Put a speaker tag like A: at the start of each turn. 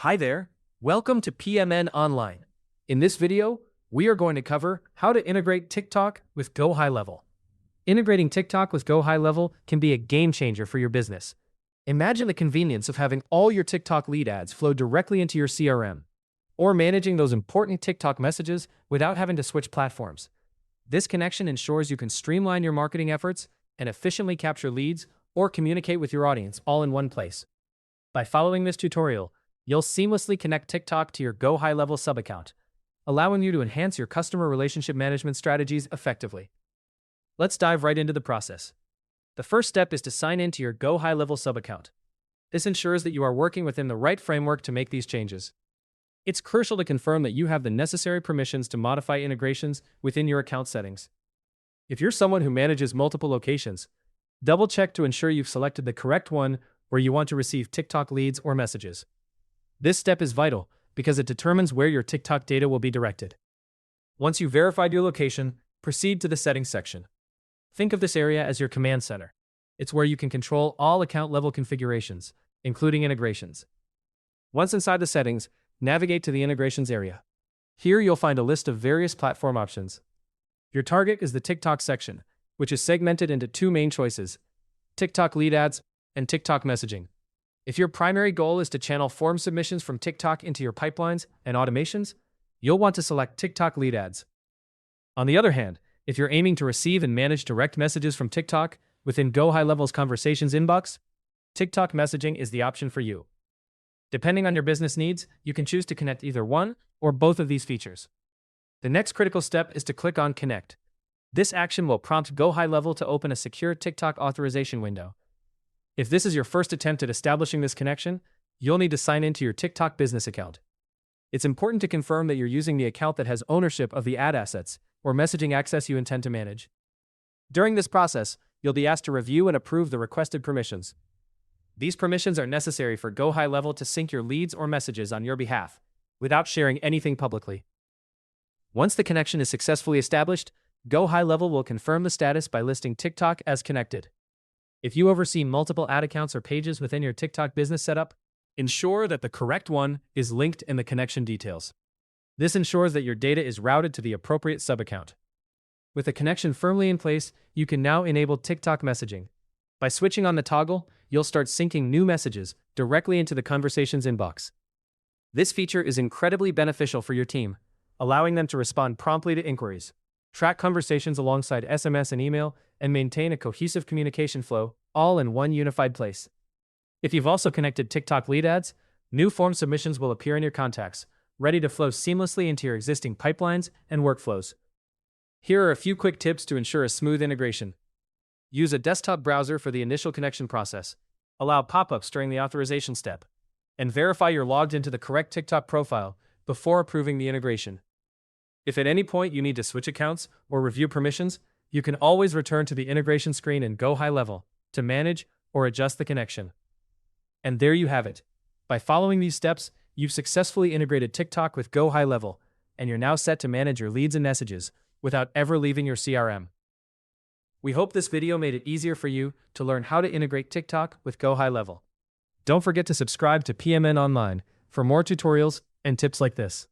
A: Hi there, welcome to PMN Online. In this video, we are going to cover how to integrate TikTok with GoHighLevel. Integrating TikTok with GoHighLevel can be a game changer for your business. Imagine the convenience of having all your TikTok lead ads flow directly into your CRM, or managing those important TikTok messages without having to switch platforms. This connection ensures you can streamline your marketing efforts and efficiently capture leads or communicate with your audience all in one place. By following this tutorial, you'll seamlessly connect TikTok to your GoHighLevel sub-account, allowing you to enhance your customer relationship management strategies effectively. Let's dive right into the process. The first step is to sign in to your GoHighLevel sub-account. This ensures that you are working within the right framework to make these changes. It's crucial to confirm that you have the necessary permissions to modify integrations within your account settings. If you're someone who manages multiple locations, double-check to ensure you've selected the correct one where you want to receive TikTok leads or messages. This step is vital because it determines where your TikTok data will be directed. Once you've verified your location, proceed to the settings section. Think of this area as your command center. It's where you can control all account-level configurations, including integrations. Once inside the settings, navigate to the integrations area. Here you'll find a list of various platform options. Your target is the TikTok section, which is segmented into two main choices: TikTok lead ads and TikTok messaging. If your primary goal is to channel form submissions from TikTok into your pipelines and automations, you'll want to select TikTok lead ads. On the other hand, if you're aiming to receive and manage direct messages from TikTok within GoHighLevel's conversations inbox, TikTok messaging is the option for you. Depending on your business needs, you can choose to connect either one or both of these features. The next critical step is to click on Connect. This action will prompt GoHighLevel to open a secure TikTok authorization window. If this is your first attempt at establishing this connection, you'll need to sign into your TikTok business account. It's important to confirm that you're using the account that has ownership of the ad assets or messaging access you intend to manage. During this process, you'll be asked to review and approve the requested permissions. These permissions are necessary for GoHighLevel to sync your leads or messages on your behalf, without sharing anything publicly. Once the connection is successfully established, GoHighLevel will confirm the status by listing TikTok as connected. If you oversee multiple ad accounts or pages within your TikTok business setup, ensure that the correct one is linked in the connection details. This ensures that your data is routed to the appropriate sub-account. With the connection firmly in place, you can now enable TikTok messaging. By switching on the toggle, you'll start syncing new messages directly into the conversations inbox. This feature is incredibly beneficial for your team, allowing them to respond promptly to inquiries, track conversations alongside SMS and email, and maintain a cohesive communication flow, all in one unified place. If you've also connected TikTok lead ads, new form submissions will appear in your contacts, ready to flow seamlessly into your existing pipelines and workflows. Here are a few quick tips to ensure a smooth integration. Use a desktop browser for the initial connection process. Allow pop-ups during the authorization step, and verify you're logged into the correct TikTok profile before approving the integration. If at any point you need to switch accounts or review permissions, you can always return to the integration screen in GoHighLevel to manage or adjust the connection. And there you have it. By following these steps, you've successfully integrated TikTok with GoHighLevel, and you're now set to manage your leads and messages without ever leaving your CRM. We hope this video made it easier for you to learn how to integrate TikTok with GoHighLevel. Don't forget to subscribe to PMN Online for more tutorials and tips like this.